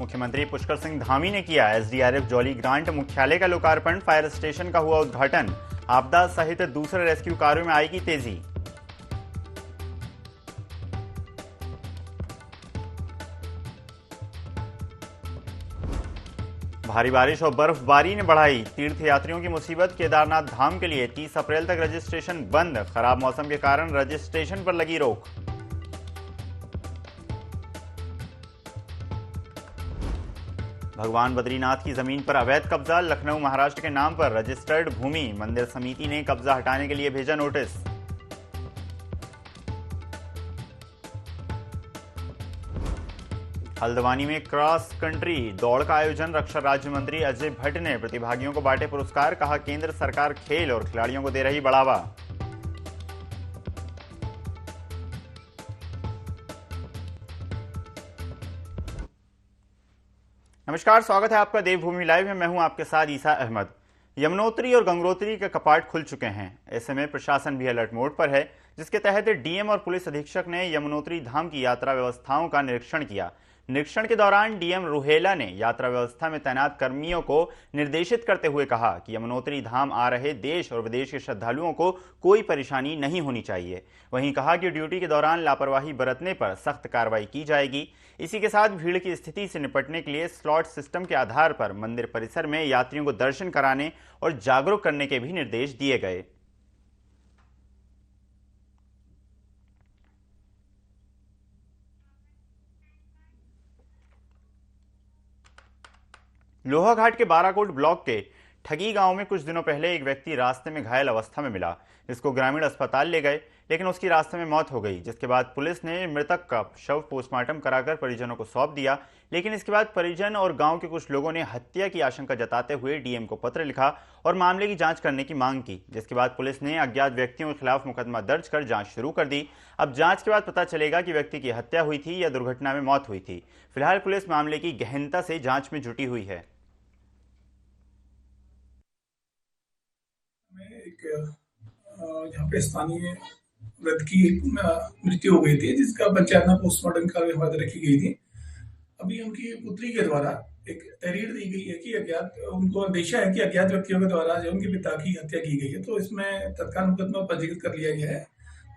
मुख्यमंत्री पुष्कर सिंह धामी ने किया एसडीआरएफ जौली ग्रांट मुख्यालय का लोकार्पण। फायर स्टेशन का हुआ उद्घाटन। आपदा सहित दूसरे रेस्क्यू कार्यों में आएगी तेजी। भारी बारिश और बर्फबारी ने बढ़ाई तीर्थयात्रियों की मुसीबत। केदारनाथ धाम के लिए 30 अप्रैल तक रजिस्ट्रेशन बंद। खराब मौसम के कारण रजिस्ट्रेशन पर लगी रोक। भगवान बद्रीनाथ की जमीन पर अवैध कब्जा। लखनऊ महाराष्ट्र के नाम पर रजिस्टर्ड भूमि। मंदिर समिति ने कब्जा हटाने के लिए भेजा नोटिस। हल्द्वानी में क्रॉस कंट्री दौड़ का आयोजन। रक्षा राज्य मंत्री अजय भट्ट ने प्रतिभागियों को बांटे पुरस्कार। कहा, केंद्र सरकार खेल और खिलाड़ियों को दे रही बढ़ावा। नमस्कार, स्वागत है आपका देवभूमि लाइव में। मैं हूं आपके साथ ईसा अहमद। यमुनोत्री और गंगोत्री के कपाट खुल चुके हैं। ऐसे में प्रशासन भी अलर्ट मोड पर है, जिसके तहत डीएम और पुलिस अधीक्षक ने यमुनोत्री धाम की यात्रा व्यवस्थाओं का निरीक्षण किया। निरीक्षण के दौरान डीएम रुहेला ने यात्रा व्यवस्था में तैनात कर्मियों को निर्देशित करते हुए कहा कि यमुनोत्री धाम आ रहे देश और विदेश के श्रद्धालुओं को कोई परेशानी नहीं होनी चाहिए। वहीं कहा कि ड्यूटी के दौरान लापरवाही बरतने पर सख्त कार्रवाई की जाएगी। इसी के साथ भीड़ की स्थिति से निपटने के लिए स्लॉट सिस्टम के आधार पर मंदिर परिसर में यात्रियों को दर्शन कराने और जागरूक करने के भी निर्देश दिए गए। लोहाघाट के बाराकोट ब्लॉक के ठगी गांव में कुछ दिनों पहले एक व्यक्ति रास्ते में घायल अवस्था में मिला। इसको ग्रामीण अस्पताल ले गए, लेकिन उसकी रास्ते में मौत हो गई, जिसके बाद पुलिस ने मृतक का शव पोस्टमार्टम कराकर परिजनों को सौंप दिया। लेकिन इसके बाद परिजन और गांव के कुछ लोगों ने हत्या की आशंका जताते हुए डीएम को पत्र लिखा और मामले की जांच करने की मांग की, जिसके बाद पुलिस ने अज्ञात व्यक्तियों के खिलाफ मुकदमा दर्ज कर जांच शुरू कर दी। अब जांच के बाद पता चलेगा कि व्यक्ति की हत्या हुई थी या दुर्घटना में मौत हुई थी। फिलहाल पुलिस मामले की गहनता से जांच में जुटी हुई है। यहाँ पे स्थानीय वृद्ध की मृत्यु हो गई थी, जिसका पंचायत पोस्टमार्टम कार्य हमारे रखी गई थी। अभी उनकी पुत्री के द्वारा एक तहरीर दी गई है कि अज्ञात उनको अंदेशा है कि अज्ञात व्यक्तियों के द्वारा जो उनके पिता की हत्या की गई है, तो इसमें तत्काल मुकदमा पंजीकृत कर लिया गया है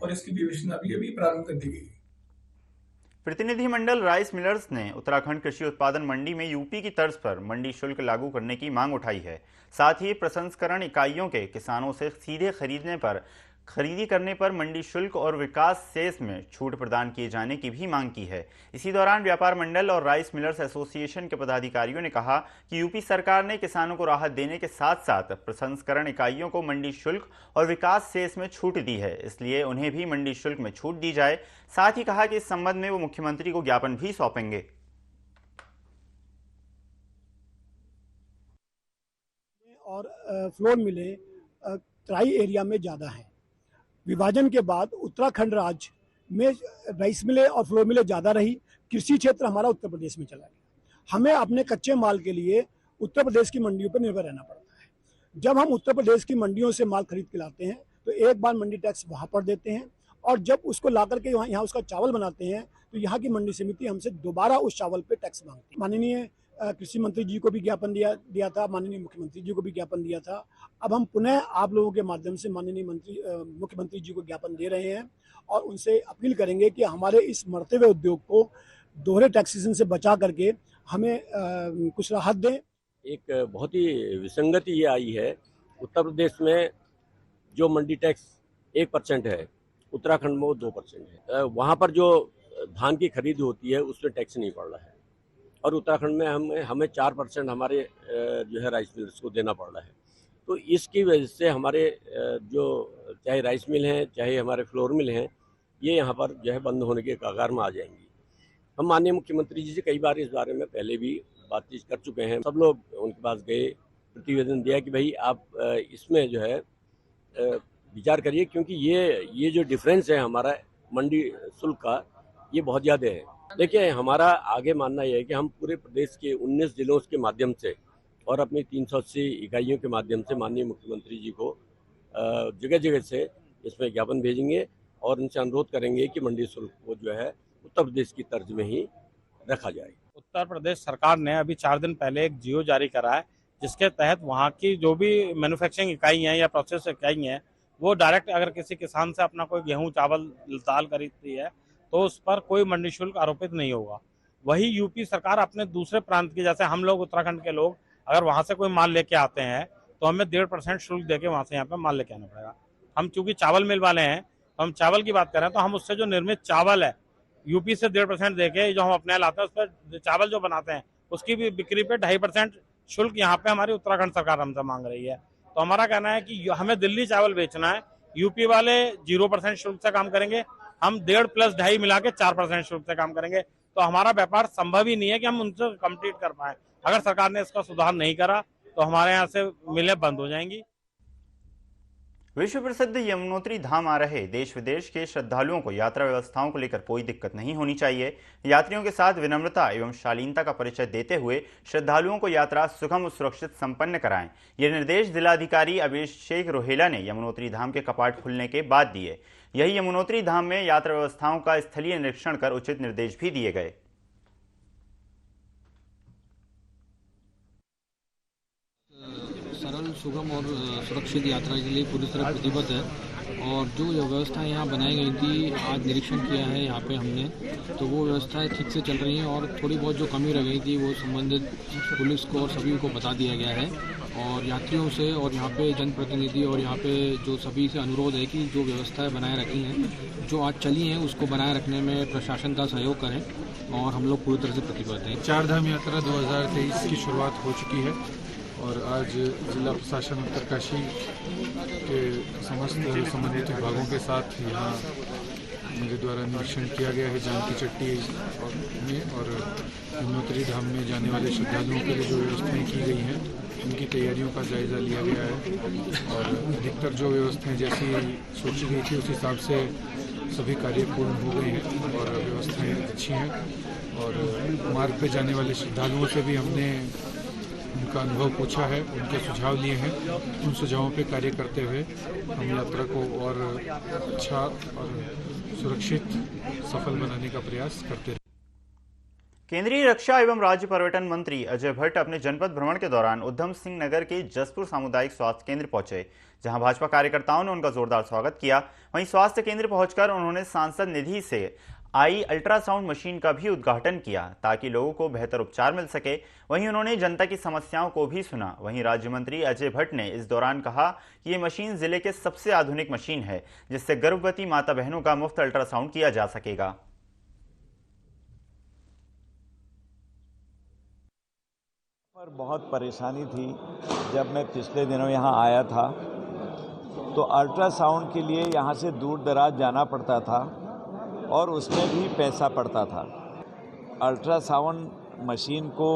और इसकी विवेचना भी अभी प्रारंभ कर दी गई है। प्रतिनिधिमंडल राइस मिलर्स ने उत्तराखंड कृषि उत्पादन मंडी में यूपी की तर्ज पर मंडी शुल्क लागू करने की मांग उठाई है। साथ ही प्रसंस्करण इकाइयों के किसानों से सीधे खरीदी करने पर मंडी शुल्क और विकास सेस में छूट प्रदान किए जाने की भी मांग की है। इसी दौरान व्यापार मंडल और राइस मिलर्स एसोसिएशन के पदाधिकारियों ने कहा कि यूपी सरकार ने किसानों को राहत देने के साथ साथ प्रसंस्करण इकाइयों को मंडी शुल्क और विकास सेस में छूट दी है, इसलिए उन्हें भी मंडी शुल्क में छूट दी जाए। साथ ही कहा कि इस संबंध में वो मुख्यमंत्री को ज्ञापन भी सौंपेंगे। और फ्लोर मिलें तराई एरिया में ज़्यादा हैं। विभाजन के बाद उत्तराखंड राज्य में राइस मिलें और फ्लोर मिलें ज़्यादा रही। कृषि क्षेत्र हमारा उत्तर प्रदेश में चला गया। हमें अपने कच्चे माल के लिए उत्तर प्रदेश की मंडियों पर निर्भर रहना पड़ता है। जब हम उत्तर प्रदेश की मंडियों से माल खरीद के लाते हैं तो एक बार मंडी टैक्स वहाँ पर देते हैं, और जब उसको ला करके यहाँ उसका चावल बनाते हैं तो यहाँ की मंडी समिति हमसे दोबारा उस चावल पे टैक्स मांगती है। माननीय कृषि मंत्री जी को भी ज्ञापन दिया था, माननीय मुख्यमंत्री जी को भी ज्ञापन दिया था। अब हम पुनः आप लोगों के माध्यम से माननीय मुख्यमंत्री जी को ज्ञापन दे रहे हैं और उनसे अपील करेंगे कि हमारे इस मरते हुए उद्योग को दोहरे टैक्सेशन से बचा करके हमें कुछ राहत दें। एक बहुत ही विसंगति ये आई है, उत्तर प्रदेश में जो मंडी टैक्स 1% है, उत्तराखंड में वो 2% है। वहाँ पर जो धान की खरीद होती है उसमें टैक्स नहीं पड़ रहा है, और उत्तराखंड में हमें 4% हमारे जो है राइस मिलर्स को देना पड़ रहा है। तो इसकी वजह से हमारे जो चाहे राइस मिल हैं चाहे हमारे फ्लोर मिल हैं, ये यहाँ पर जो है बंद होने के कगार में आ जाएंगी। हम माननीय मुख्यमंत्री जी से कई बार इस बारे में पहले भी बातचीत कर चुके हैं। सब लोग उनके पास गए, प्रतिवेदन दिया कि भाई आप इसमें जो है विचार करिए, क्योंकि ये जो डिफरेंस है हमारा मंडी शुल्क का, ये बहुत ज़्यादा है। देखिए, हमारा आगे मानना यह है कि हम पूरे प्रदेश के 19 जिलों के माध्यम से और अपनी 380 इकाइयों के माध्यम से माननीय मुख्यमंत्री जी को जगह जगह से इसमें ज्ञापन भेजेंगे और उनसे अनुरोध करेंगे कि मंडी शुल्क को जो है उत्तर प्रदेश की तर्ज में ही रखा जाए। उत्तर प्रदेश सरकार ने अभी 4 दिन पहले एक जियो जारी करा है, जिसके तहत वहाँ की जो भी मैन्युफैक्चरिंग इकाई हैं या प्रोसेस इकाई हैं, वो डायरेक्ट अगर किसी किसान से अपना कोई गेहूं, चावल, दाल खरीदती है तो उस पर कोई मंडी शुल्क आरोपित नहीं होगा। वही यूपी सरकार अपने दूसरे प्रांत की, जैसे हम लोग उत्तराखंड के लोग अगर वहां से कोई माल लेके आते हैं तो हमें 1.5% शुल्क देके वहां से यहाँ पे माल लेके आना पड़ेगा। हम चूंकि चावल मिल वाले हैं तो हम चावल की बात करें तो हम उससे जो निर्मित चावल है यूपी से 1.5% देके जो हम अपने यहाँ लाते हैं उस पर चावल जो बनाते हैं उसकी भी बिक्री पे 2.5% शुल्क यहाँ पे हमारी उत्तराखंड सरकार हमसे मांग रही है। तो हमारा कहना है कि हमें दिल्ली चावल बेचना है, यूपी वाले 0% शुल्क से काम करेंगे, हम 1.5 + 2.5 मिला के 4% शुल्क से काम करेंगे। तो हमारा व्यापार संभव ही नहीं है कि हम उनसे कम्पीट कर पाए। अगर सरकार ने इसका सुधार नहीं करा तो हमारे यहाँ से मिलें बंद हो जाएंगी। विश्व प्रसिद्ध यमुनोत्री धाम आ रहे देश विदेश के श्रद्धालुओं को यात्रा व्यवस्थाओं को लेकर कोई दिक्कत नहीं होनी चाहिए। यात्रियों के साथ विनम्रता एवं शालीनता का परिचय देते हुए श्रद्धालुओं को यात्रा सुगम और सुरक्षित संपन्न कराएं। ये निर्देश जिलाधिकारी अभिषेक रोहेला ने यमुनोत्री धाम के कपाट खुलने के बाद दिए। यही यमुनोत्री धाम में यात्रा व्यवस्थाओं का स्थलीय निरीक्षण कर उचित निर्देश भी दिए गए। सरल, सुगम और सुरक्षित यात्रा के लिए पूरी तरह प्रतिबद्ध है और जो व्यवस्था यहाँ बनाई गई थी, आज निरीक्षण किया है यहाँ पे हमने, तो वो व्यवस्थाएं ठीक से चल रही हैं और थोड़ी बहुत जो कमी रह गई थी वो संबंधित पुलिस को और सभी को बता दिया गया है। और यात्रियों से और यहाँ पे जनप्रतिनिधि और यहाँ पे जो सभी से अनुरोध है कि जो व्यवस्थाएं बनाए रखी हैं, जो आज चली हैं, उसको बनाए रखने में प्रशासन का सहयोग करें और हम लोग पूरी तरह से प्रतिबद्ध हैं। चारधाम यात्रा 2023 की शुरुआत हो चुकी है और आज जिला प्रशासन उत्तरकाशी के समस्त संबंधित विभागों के साथ यहाँ मेरे द्वारा निरीक्षण किया गया है जानकी चट्टी में और यमुनोत्री धाम में जाने वाले श्रद्धालुओं के लिए जो व्यवस्थाएं की गई हैं उनकी तैयारियों का जायज़ा लिया गया है और अधिकतर जो व्यवस्थाएं जैसी सोची गई थी उस हिसाब से सभी कार्य पूर्ण हो गए हैं और व्यवस्थाएं अच्छी हैं। और मार्ग पे जाने वाले श्रद्धालुओं से भी हमने उनका अनुभव पूछा है, उनके सुझाव लिए हैं, उन सुझावों पे कार्य करते हुए हम यात्रा को और अच्छा और सुरक्षित सफल बनाने का प्रयास करते हैं। केंद्रीय रक्षा एवं राज्य पर्यटन मंत्री अजय भट्ट अपने जनपद भ्रमण के दौरान उधम सिंह नगर के जसपुर सामुदायिक स्वास्थ्य केंद्र पहुंचे, जहां भाजपा कार्यकर्ताओं ने उनका जोरदार स्वागत किया। वहीं स्वास्थ्य केंद्र पहुंचकर उन्होंने सांसद निधि से आई अल्ट्रासाउंड मशीन का भी उद्घाटन किया ताकि लोगों को बेहतर उपचार मिल सके। वहीं उन्होंने जनता की समस्याओं को भी सुना। वहीं राज्य मंत्री अजय भट्ट ने इस दौरान कहा कि ये मशीन जिले के सबसे आधुनिक मशीन है, जिससे गर्भवती माता बहनों का मुफ्त अल्ट्रासाउंड किया जा सकेगा। पर बहुत परेशानी थी जब मैं पिछले दिनों यहाँ आया था, तो अल्ट्रासाउंड के लिए यहाँ से दूर दराज जाना पड़ता था और उसमें भी पैसा पड़ता था। अल्ट्रासाउंड मशीन को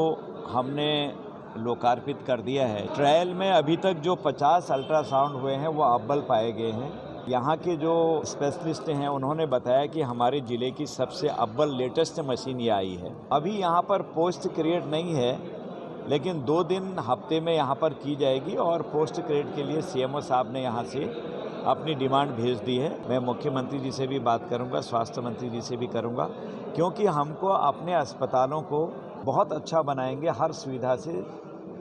हमने लोकार्पित कर दिया है। ट्रायल में अभी तक जो 50 अल्ट्रासाउंड हुए हैं वो अव्वल पाए गए हैं। यहाँ के जो स्पेशलिस्ट हैं उन्होंने बताया कि हमारे ज़िले की सबसे अव्वल लेटेस्ट मशीन ये आई है। अभी यहाँ पर पोस्ट क्रिएट नहीं है, लेकिन 2 दिन हफ्ते में यहाँ पर की जाएगी और पोस्ट क्रिएट के लिए सीएमओ साहब ने यहाँ से अपनी डिमांड भेज दी है। मैं मुख्यमंत्री जी से भी बात करूंगा, स्वास्थ्य मंत्री जी से भी करूंगा, क्योंकि हमको अपने अस्पतालों को बहुत अच्छा बनाएंगे, हर सुविधा से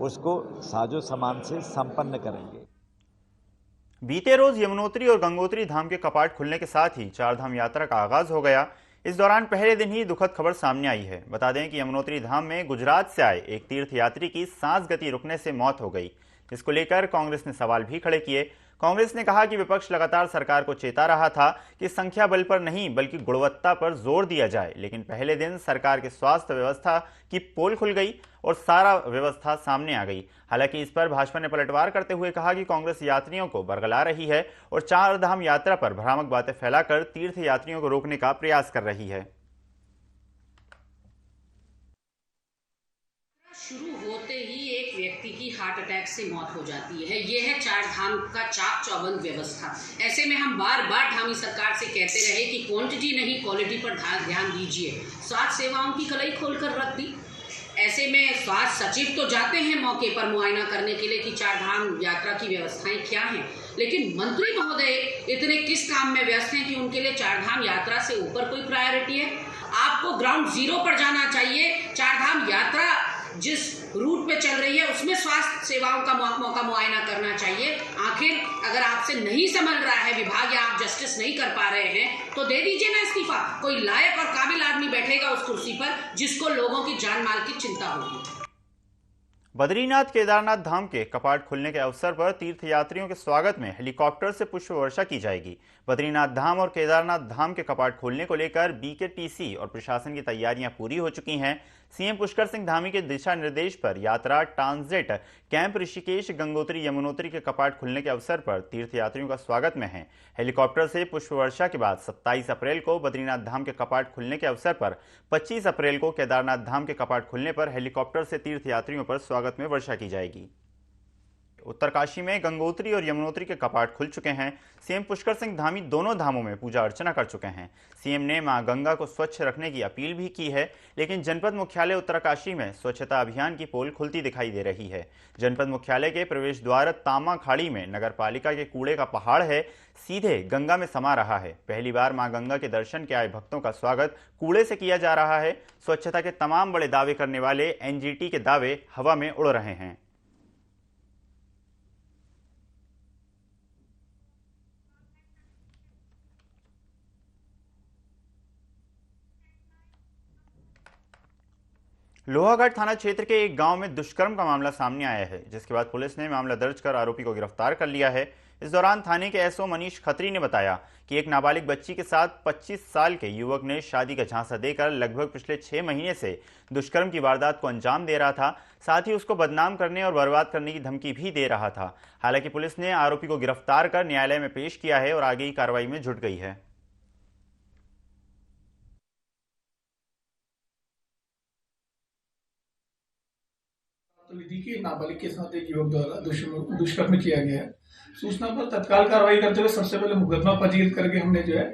उसको साजो सामान से संपन्न करेंगे। बीते रोज यमुनोत्री और गंगोत्री धाम के कपाट खुलने के साथ ही चारधाम यात्रा का आगाज हो गया। इस दौरान पहले दिन ही दुखद खबर सामने आई है। बता दें कि यमुनोत्री धाम में गुजरात से आए एक तीर्थयात्री की सांस गति रुकने से मौत हो गई, जिसको लेकर कांग्रेस ने सवाल भी खड़े किए। कांग्रेस ने कहा कि विपक्ष लगातार सरकार को चेता रहा था कि संख्या बल पर नहीं बल्कि गुणवत्ता पर जोर दिया जाए, लेकिन पहले दिन सरकार के स्वास्थ्य व्यवस्था की पोल खुल गई और सारा व्यवस्था सामने आ गई। हालांकि इस पर भाजपा ने पलटवार करते हुए कहा कि कांग्रेस यात्रियों को बरगला रही है और चारधाम यात्रा पर भ्रामक बातें फैलाकर तीर्थ यात्रियों को रोकने का प्रयास कर रही है। शुरू होते ही एक व्यक्ति की हार्ट अटैक से मौत हो जाती है। ये है चारधाम का चाक चौबंद व्यवस्था। ऐसे में हम बार बार धामी सरकार से कहते रहे कि क्वांटिटी नहीं क्वालिटी पर ध्यान दीजिए। स्वास्थ्य सेवाओं की कलाई खोलकर रख दी। ऐसे में स्वास्थ्य सचिव तो जाते हैं मौके पर मुआयना करने के लिए कि चारधाम यात्रा की व्यवस्थाएं क्या हैं, लेकिन मंत्री महोदय इतने किस काम में व्यस्त हैं कि उनके लिए चारधाम यात्रा से ऊपर कोई प्रायोरिटी है। आपको ग्राउंड जीरो पर जाना चाहिए। चारधाम यात्रा जिस रूट पे चल रही है उसमें स्वास्थ्य सेवाओं का मौका मुआयना करना चाहिए। आखिर अगर आपसे नहीं संभल रहा है विभाग या आप जस्टिस नहीं कर पा रहे हैं तो दे दीजिए ना इस्तीफा। कोई लायक और काबिल आदमी बैठेगा उस कुर्सी पर जिसको लोगों की जान माल की चिंता होगी। बद्रीनाथ केदारनाथ धाम के कपाट खुलने के अवसर पर तीर्थयात्रियों के स्वागत में हेलीकॉप्टर से पुष्प वर्षा की जाएगी। बद्रीनाथ धाम और केदारनाथ धाम के कपाट खोलने को लेकर बीकेटीसी और प्रशासन की तैयारियां पूरी हो चुकी हैं। सीएम पुष्कर सिंह धामी के दिशा निर्देश पर यात्रा ट्रांजिट कैंप ऋषिकेश गंगोत्री यमुनोत्री के कपाट खुलने के अवसर पर तीर्थयात्रियों का स्वागत में है। हेलीकॉप्टर से पुष्प वर्षा के बाद 27 अप्रैल को बद्रीनाथ धाम के कपाट खुलने के अवसर पर 25 अप्रैल को केदारनाथ धाम के कपाट खुलने पर हेलीकॉप्टर से तीर्थयात्रियों पर स्वागत में वर्षा की जाएगी। उत्तरकाशी में गंगोत्री और यमुनोत्री के कपाट खुल चुके हैं। सीएम पुष्कर सिंह धामी दोनों धामों में पूजा अर्चना कर चुके हैं। सीएम ने मां गंगा को स्वच्छ रखने की अपील भी की है, लेकिन जनपद मुख्यालय उत्तरकाशी में स्वच्छता अभियान की पोल खुलती दिखाई दे रही है। जनपद मुख्यालय के प्रवेश द्वार तामा खाड़ी में नगर पालिका के कूड़े का पहाड़ है, सीधे गंगा में समा रहा है। पहली बार मां गंगा के दर्शन के आए भक्तों का स्वागत कूड़े से किया जा रहा है। स्वच्छता के तमाम बड़े दावे करने वाले एनजीटी के दावे हवा में उड़ रहे हैं। लोहाघाट थाना क्षेत्र के एक गांव में दुष्कर्म का मामला सामने आया है, जिसके बाद पुलिस ने मामला दर्ज कर आरोपी को गिरफ्तार कर लिया है। इस दौरान थाने के एसओ मनीष खत्री ने बताया कि एक नाबालिग बच्ची के साथ 25 साल के युवक ने शादी का झांसा देकर लगभग पिछले 6 महीने से दुष्कर्म की वारदात को अंजाम दे रहा था। साथ ही उसको बदनाम करने और बर्बाद करने की धमकी भी दे रहा था। हालांकि पुलिस ने आरोपी को गिरफ्तार कर न्यायालय में पेश किया है और आगे की कार्रवाई में जुट गई है। विधि की नाबालिग के साथ एक युवक द्वारा दुष्कर्म किया गया है। सूचना पर तत्काल कार्रवाई करते हुए सबसे पहले मुकदमा पंजीकृत करके हमने जो है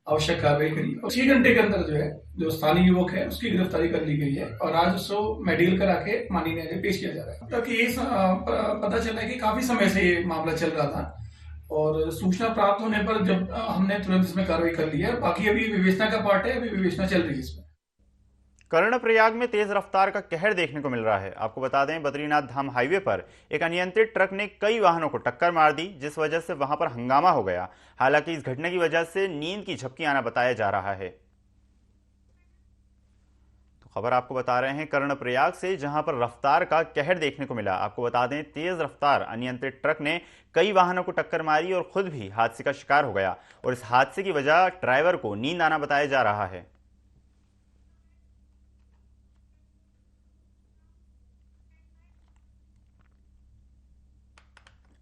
आवश्यक कार्रवाई करी और 6 घंटे के अंदर जो है जो स्थानीय युवक है उसकी गिरफ्तारी कर ली गई है और आज उसको मेडिकल करा के माननीय न्यायालय पेश किया जा रहा है। ताकि ये पता चला है कि काफी समय से ये मामला चल रहा था और सूचना प्राप्त होने पर जब हमने तुरंत इसमें कार्रवाई कर ली है। बाकी अभी विवेचना का पार्ट है, अभी विवेचना चल रही है इसमें। कर्णप्रयाग में तेज रफ्तार का कहर देखने को मिल रहा है। आपको बता दें, बद्रीनाथ धाम हाईवे पर एक अनियंत्रित ट्रक ने कई वाहनों को टक्कर मार दी, जिस वजह से वहां पर हंगामा हो गया। हालांकि इस घटना की वजह से नींद की झपकी आना बताया जा रहा है। तो खबर आपको बता रहे हैं कर्णप्रयाग से, जहां पर रफ्तार का कहर देखने को मिला। आपको बता दें, तेज रफ्तार अनियंत्रित ट्रक ने कई वाहनों को टक्कर मारी और खुद भी हादसे का शिकार हो गया और इस हादसे की वजह ड्राइवर को नींद आना बताया जा रहा है।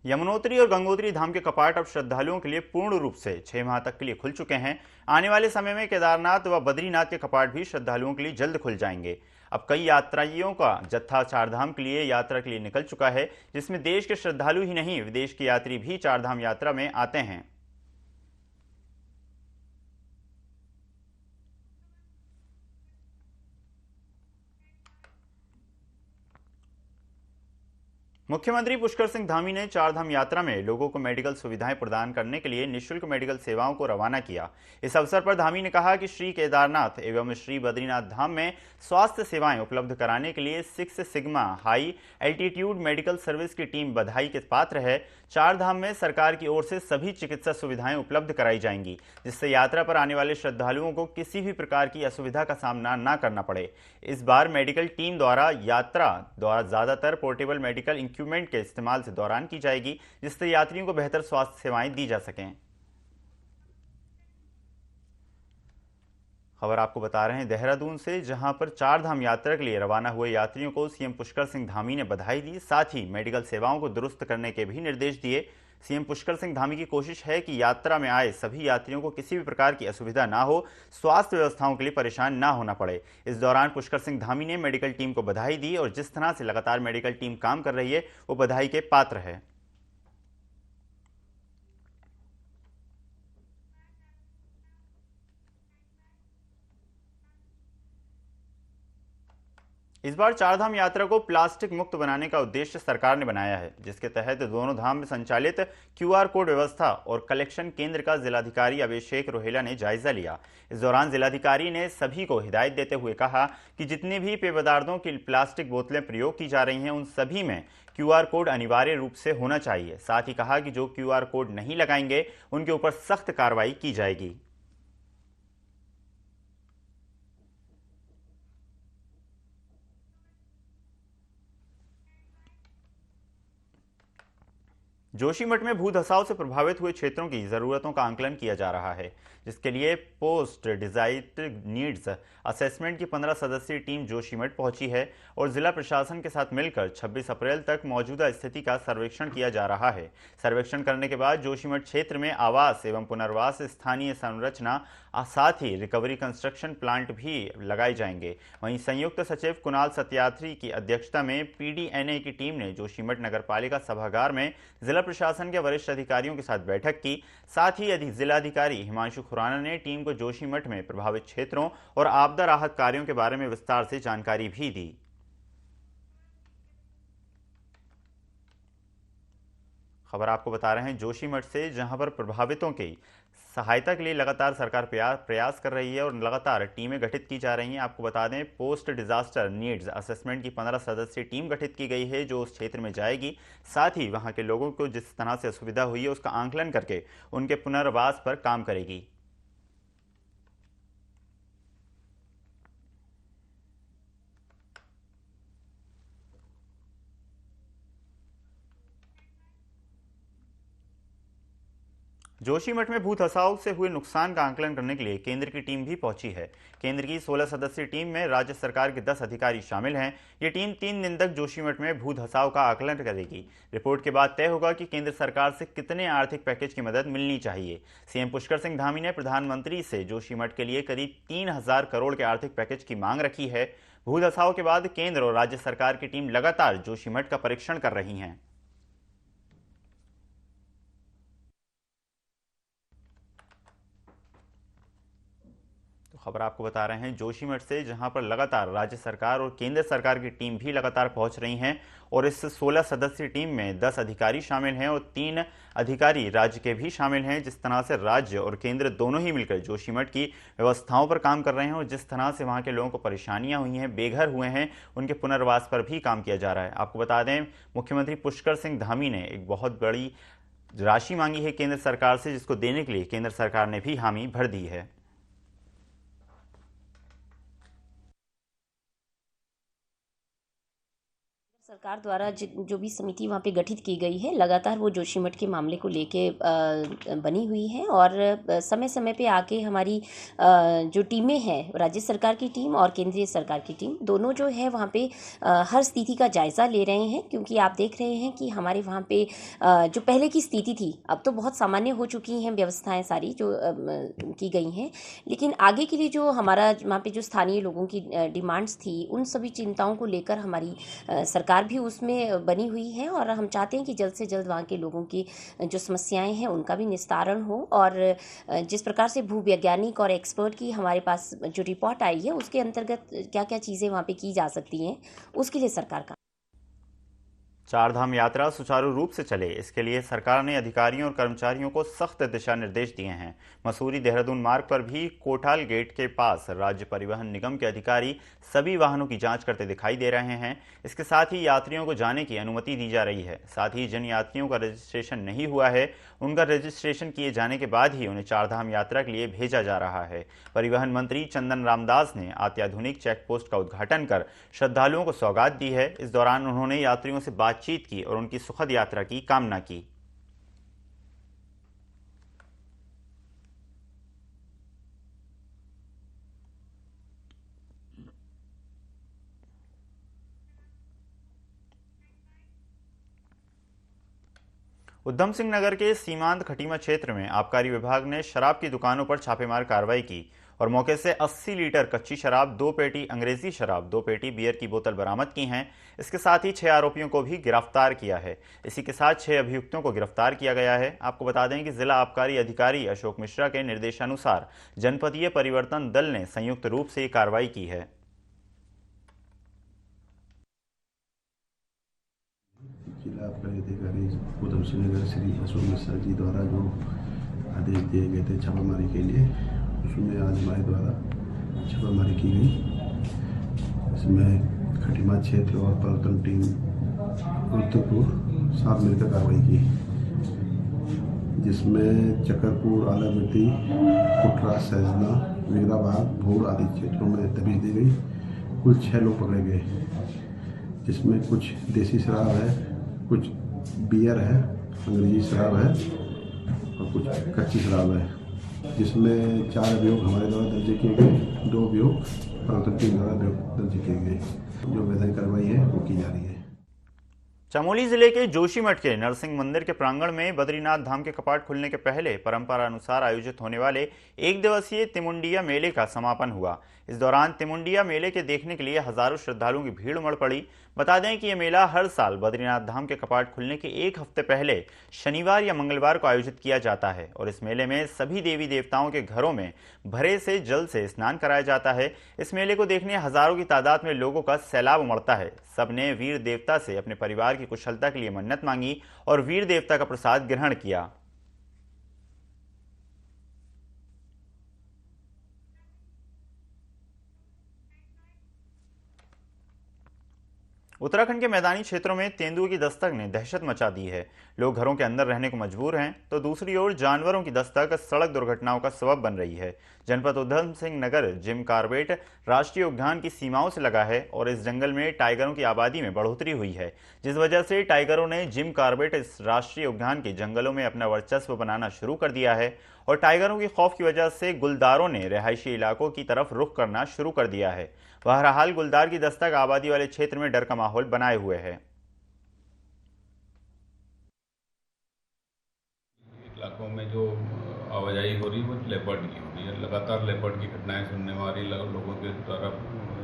यमुनोत्री और गंगोत्री धाम के कपाट अब श्रद्धालुओं के लिए पूर्ण रूप से 6 माह तक के लिए खुल चुके हैं। आने वाले समय में केदारनाथ व बद्रीनाथ के कपाट भी श्रद्धालुओं के लिए जल्द खुल जाएंगे। अब कई यात्रियों का जत्था चारधाम के लिए यात्रा के लिए निकल चुका है, जिसमें देश के श्रद्धालु ही नहीं, विदेश के यात्री भी चारधाम यात्रा में आते हैं। मुख्यमंत्री पुष्कर सिंह धामी ने चारधाम यात्रा में लोगों को मेडिकल सुविधाएं प्रदान करने के लिए निःशुल्क मेडिकल सेवाओं को रवाना किया। इस अवसर पर धामी ने कहा कि श्री केदारनाथ एवं श्री बद्रीनाथ धाम में स्वास्थ्य सेवाएं उपलब्ध कराने के लिए 6 sigma high altitude medical service की टीम बधाई के पात्र है। चारधाम में सरकार की ओर से सभी चिकित्सा सुविधाएं उपलब्ध कराई जाएंगी, जिससे यात्रा पर आने वाले श्रद्धालुओं को किसी भी प्रकार की असुविधा का सामना न करना पड़े। इस बार मेडिकल टीम द्वारा यात्रा ज्यादातर पोर्टेबल मेडिकल इक्विपमेंट के इस्तेमाल से दौरान की जाएगी, जिससे यात्रियों को बेहतर स्वास्थ्य सेवाएं दी जा सकें। खबर आपको बता रहे हैं देहरादून से, जहां पर चारधाम यात्रा के लिए रवाना हुए यात्रियों को सीएम पुष्कर सिंह धामी ने बधाई दी, साथ ही मेडिकल सेवाओं को दुरुस्त करने के भी निर्देश दिए। सीएम पुष्कर सिंह धामी की कोशिश है कि यात्रा में आए सभी यात्रियों को किसी भी प्रकार की असुविधा ना हो, स्वास्थ्य व्यवस्थाओं के लिए परेशान ना होना पड़े। इस दौरान पुष्कर सिंह धामी ने मेडिकल टीम को बधाई दी और जिस तरह से लगातार मेडिकल टीम काम कर रही है वो बधाई के पात्र है। इस बार चारधाम यात्रा को प्लास्टिक मुक्त बनाने का उद्देश्य सरकार ने बनाया है, जिसके तहत दोनों धाम में संचालित क्यूआर कोड व्यवस्था और कलेक्शन केंद्र का जिलाधिकारी अभिषेक रोहेला ने जायजा लिया। इस दौरान जिलाधिकारी ने सभी को हिदायत देते हुए कहा कि जितनी भी पेय पदार्थों की प्लास्टिक बोतलें प्रयोग की जा रही हैं उन सभी में क्यूआर कोड अनिवार्य रूप से होना चाहिए। साथ ही कहा कि जो क्यूआर कोड नहीं लगाएंगे उनके ऊपर सख्त कार्रवाई की जाएगी। जोशीमठ में भू धसाव से प्रभावित हुए क्षेत्रों की जरूरतों का आंकलन किया जा रहा है, जिसके लिए पोस्ट डिजास्टर नीड्स असेसमेंट की 15 सदस्यीय टीम जोशीमठ पहुंची है और जिला प्रशासन के साथ मिलकर 26 अप्रैल तक मौजूदा स्थिति का सर्वेक्षण किया जा रहा है। सर्वेक्षण करने के बाद जोशीमठ क्षेत्र में आवास एवं पुनर्वास, स्थानीय संरचना, साथ ही रिकवरी कंस्ट्रक्शन प्लांट भी लगाए जाएंगे। वहीं संयुक्त सचिव कुणाल सत्यार्थी की अध्यक्षता में पीडीएनए की टीम ने जोशीमठ नगरपालिका सभागार में जिला प्रशासन के वरिष्ठ अधिकारियों के साथ बैठक की। साथ ही जिलाधिकारी हिमांशु खुराना ने टीम को जोशीमठ में प्रभावित क्षेत्रों और आपदा राहत कार्यों के बारे में विस्तार से जानकारी भी दी। खबर आपको बता रहे हैं जोशीमठ से, जहां पर प्रभावितों की सहायता के लिए लगातार सरकार प्रयास कर रही है और लगातार टीमें गठित की जा रही हैं। आपको बता दें, पोस्ट डिजास्टर नीड्स असेसमेंट की 15 सदस्यीय टीम गठित की गई है जो उस क्षेत्र में जाएगी। साथ ही वहां के लोगों को जिस तरह से असुविधा हुई है उसका आंकलन करके उनके पुनर्वास पर काम करेगी। जोशीमठ में भू धसाव से हुए नुकसान का आंकलन करने के लिए केंद्र की टीम भी पहुंची है। केंद्र की 16 सदस्यीय टीम में राज्य सरकार के 10 अधिकारी शामिल हैं। ये टीम 3 दिन तक जोशीमठ में भू धसाव का आकलन करेगी। रिपोर्ट के बाद तय होगा कि केंद्र सरकार से कितने आर्थिक पैकेज की मदद मिलनी चाहिए। सीएम पुष्कर सिंह धामी ने प्रधानमंत्री से जोशीमठ के लिए करीब 3000 करोड़ के आर्थिक पैकेज की मांग रखी है। भू धसाव के बाद केंद्र और राज्य सरकार की टीम लगातार जोशीमठ का परीक्षण कर रही हैं। खबर आपको बता रहे हैं जोशीमठ से, जहां पर लगातार राज्य सरकार और केंद्र सरकार की टीम भी लगातार पहुंच रही हैं और इस 16 सदस्यीय टीम में 10 अधिकारी शामिल हैं और 3 अधिकारी राज्य के भी शामिल हैं। जिस तरह से राज्य और केंद्र दोनों ही मिलकर जोशीमठ की व्यवस्थाओं पर काम कर रहे हैं और जिस तरह से वहां के लोगों को परेशानियां हुई हैं, बेघर हुए हैं, उनके पुनर्वास पर भी काम किया जा रहा है। आपको बता दें, मुख्यमंत्री पुष्कर सिंह धामी ने एक बहुत बड़ी राशि मांगी है केंद्र सरकार से, जिसको देने के लिए केंद्र सरकार ने भी हामी भर दी है। सरकार द्वारा जो भी समिति वहाँ पे गठित की गई है, लगातार वो जोशीमठ के मामले को लेके बनी हुई है और समय समय पे आके हमारी जो टीमें हैं, राज्य सरकार की टीम और केंद्रीय सरकार की टीम, दोनों जो है वहाँ पे हर स्थिति का जायज़ा ले रहे हैं। क्योंकि आप देख रहे हैं कि हमारे वहाँ पे जो पहले की स्थिति थी अब तो बहुत सामान्य हो चुकी हैं व्यवस्थाएँ सारी जो की गई हैं, लेकिन आगे के लिए जो हमारा वहाँ पे जो स्थानीय लोगों की डिमांड्स थी, उन सभी चिंताओं को लेकर हमारी सरकार भी उसमें बनी हुई है और हम चाहते हैं कि जल्द से जल्द वहाँ के लोगों की जो समस्याएं हैं उनका भी निस्तारण हो। और जिस प्रकार से भूवैज्ञानिक और एक्सपर्ट की हमारे पास जो रिपोर्ट आई है उसके अंतर्गत क्या क्या चीज़ें वहाँ पे की जा सकती हैं, उसके लिए सरकार का चारधाम यात्रा सुचारू रूप से चले, इसके लिए सरकार ने अधिकारियों और कर्मचारियों को सख्त दिशा निर्देश दिए हैं। मसूरी देहरादून मार्ग पर भी कोठाल गेट के पास राज्य परिवहन निगम के अधिकारी सभी वाहनों की जांच करते दिखाई दे रहे हैं। इसके साथ ही यात्रियों को जाने की अनुमति दी जा रही है। साथ ही जिन यात्रियों का रजिस्ट्रेशन नहीं हुआ है उनका रजिस्ट्रेशन किए जाने के बाद ही उन्हें चारधाम यात्रा के लिए भेजा जा रहा है। परिवहन मंत्री चंदन रामदास ने अत्याधुनिक चेक पोस्ट का उद्घाटन कर श्रद्धालुओं को सौगात दी है। इस दौरान उन्होंने यात्रियों से बातचीत की और उनकी सुखद यात्रा की कामना की। उधम सिंह नगर के सीमांत खटीमा क्षेत्र में आबकारी विभाग ने शराब की दुकानों पर छापेमार कार्रवाई की और मौके से 80 लीटर कच्ची शराब, 2 पेटी अंग्रेजी शराब, 2 पेटी बियर की बोतल बरामद की हैं। इसके साथ ही 6 आरोपियों को भी गिरफ्तार किया है। इसी के साथ 6 अभियुक्तों को गिरफ्तार किया गया है। आपको बता दें कि जिला आबकारी अधिकारी अशोक मिश्रा के निर्देशानुसार जनपदीय परिवर्तन दल ने संयुक्त रूप से ये कार्रवाई की है। तुलसीनगर श्री अशोक मिश्रा जी द्वारा जो आदेश दिए गए थे छापामारी के लिए, उसमें आज हमारे द्वारा छापामारी की गई। इसमें खटीमा क्षेत्र और पलटन टीम रुद्रपुर साथ मिलकर कार्रवाई की, जिसमें चकरपुर, आलामती, कुटरा, सहजना, मीराबाद, भोर आदि क्षेत्रों में तबीज दी गई। कुल 6 लोग पकड़े गए, जिसमें कुछ देसी शराब है, कुछ बियर है, अंग्रेजी शराब है और कुछ कच्ची शराब है, जिसमें 4 अभियोग हमारे द्वारा दर्ज किए गए, 2 अभियोग पलटन टीम द्वारा दर्ज किए गए। जो वैधानिक कार्रवाई है वो की जा रही है। चमोली जिले के जोशीमठ के नरसिंह मंदिर के प्रांगण में बद्रीनाथ धाम के कपाट खुलने के पहले परंपरा अनुसार आयोजित होने वाले 1 दिवसीय तिमुंडिया मेले का समापन हुआ। इस दौरान तिमुंडिया मेले के देखने के लिए हजारों श्रद्धालुओं की भीड़ उमड़ पड़ी। बता दें कि यह मेला हर साल बद्रीनाथ धाम के कपाट खुलने के 1 हफ्ते पहले शनिवार या मंगलवार को आयोजित किया जाता है और इस मेले में सभी देवी देवताओं के घरों में भरे से जल से स्नान कराया जाता है। इस मेले को देखने हजारों की तादाद में लोगों का सैलाब उमड़ता है। सबने वीर देवता से अपने परिवार की कुशलता के लिए मन्नत मांगी और वीर देवता का प्रसाद ग्रहण किया। उत्तराखंड के मैदानी क्षेत्रों में तेंदुए की दस्तक ने दहशत मचा दी है। लोग घरों के अंदर रहने को मजबूर हैं, तो दूसरी ओर जानवरों की दस्तक सड़क दुर्घटनाओं का सबब बन रही है। जनपद उधम सिंह नगर जिम कार्बेट राष्ट्रीय उद्यान की सीमाओं से लगा है और इस जंगल में टाइगरों की आबादी में बढ़ोतरी हुई है, जिस वजह से टाइगरों ने जिम कार्बेट इस राष्ट्रीय उद्यान के जंगलों में अपना वर्चस्व बनाना शुरू कर दिया है और टाइगरों की खौफ की वजह से गुलदारों ने रिहायशी इलाकों की तरफ रुख करना शुरू कर दिया है। बहरहाल गुलदार की दस्तक आबादी वाले क्षेत्र में डर का माहौल बनाए हुए है। इलाकों में जो आवाजाही हो रही है वो लेपर्ड की हो रही है। लगातार लेपर्ड की घटनाएं सुनने में आ रही, लोगों के द्वारा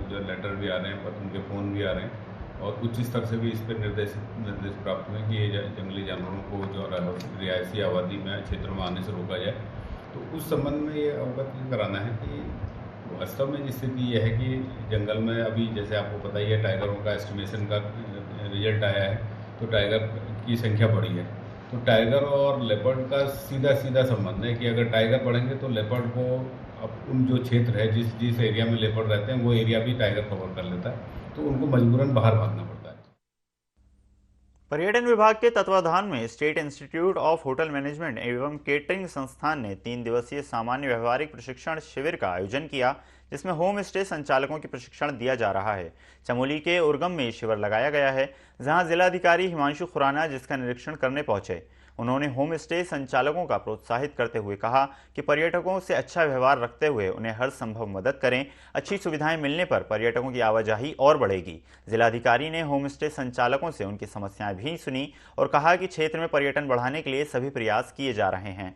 जो लेटर भी आ रहे हैं, उनके फ़ोन भी आ रहे हैं और उच्च स्तर से भी इस पर निर्देश प्राप्त हुए कि ये जंगली जानवरों को जो रिहायशी आबादी में क्षेत्रों में आने से रोका जाए। तो उस संबंध में ये अवगत कराना है कि वास्तव में स्थिति यह है कि जंगल में अभी जैसे आपको पता ही है टाइगरों का एस्टिमेशन का रिजल्ट आया है, तो टाइगर की संख्या बढ़ी है। तो टाइगर और लेपर्ड का सीधा संबंध है कि अगर टाइगर बढ़ेंगे तो लेपर्ड को अब उन जो क्षेत्र है जिस एरिया में लेपर्ड रहते हैं वो एरिया भी टाइगर कवर कर लेता है, तो उनको मजबूरन बाहर भागना पड़ता है। पर्यटन विभाग के तत्वाधान में state institute of hotel management एवं केटरिंग संस्थान ने 3 दिवसीय सामान्य व्यवहारिक प्रशिक्षण शिविर का आयोजन किया, जिसमें होम स्टे संचालकों की प्रशिक्षण दिया जा रहा है। चमोली के उर्गम में शिविर लगाया गया है, जहां जिलाधिकारी हिमांशु खुराना जिसका निरीक्षण करने पहुंचे। उन्होंने होम स्टे संचालकों का प्रोत्साहित करते हुए कहा कि पर्यटकों से अच्छा व्यवहार रखते हुए उन्हें हर संभव मदद करें। अच्छी सुविधाएं मिलने पर पर्यटकों की आवाजाही और बढ़ेगी। जिलाधिकारी ने होम स्टे संचालकों से उनकी समस्याएं भी सुनी और कहा कि क्षेत्र में पर्यटन बढ़ाने के लिए सभी प्रयास किए जा रहे हैं।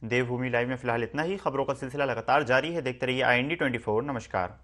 देवभूमि लाइव में फिलहाल इतना ही। खबरों का सिलसिला लगातार जारी है, देखते रहिए IND24। नमस्कार।